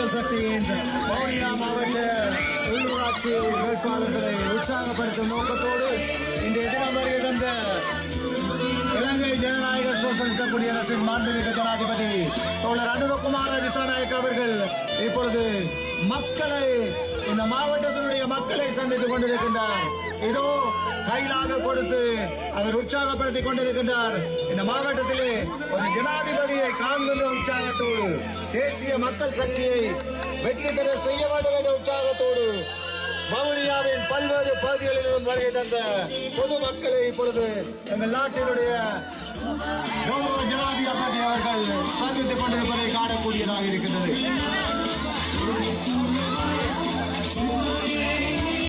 மக்கள் சக்தியின் வவுனியா மாவட்ட உள்ளூராட்சி வேட்பாளர்களை உற்சாகப்படுத்தும் நோக்கத்தோடு இன்றைய தினம் வருகை தந்த இலங்கை ஜனநாயக சோசலிச குடியரசின் மாண்புமிகு ஜனாதிபதி தோழர் அனுரகுமார திசாநாயக் அவர்கள் இப்பொழுது மக்களை இந்த மாவட்டத்தினுடைய மக்களை சந்தித்துக் கொண்டிருக்கின்றார். இதோ கையிலாக கொடுத்து அவர் உற்சாகப்படுத்திக் கொண்டிருக்கின்றார். இந்த மாவட்டத்திலே ஒரு ஜனாதிபதியை காண்கின்ற உற்சாகத்தோடு தேசிய மக்கள் சக்தியை வெற்றி பெற செய்ய வேண்டும் என்ற உற்சாகத்தோடு வவுனியாவின் பல்வேறு பகுதிகளிலும் வருகை தந்த பொதுமக்களை இப்பொழுது எங்கள் நாட்டினுடைய கௌரவ ஜனாதிபதி அவர்கள் சந்தித்துக் கொண்டிருப்பதை காணக்கூடியதாக இருக்கின்றது.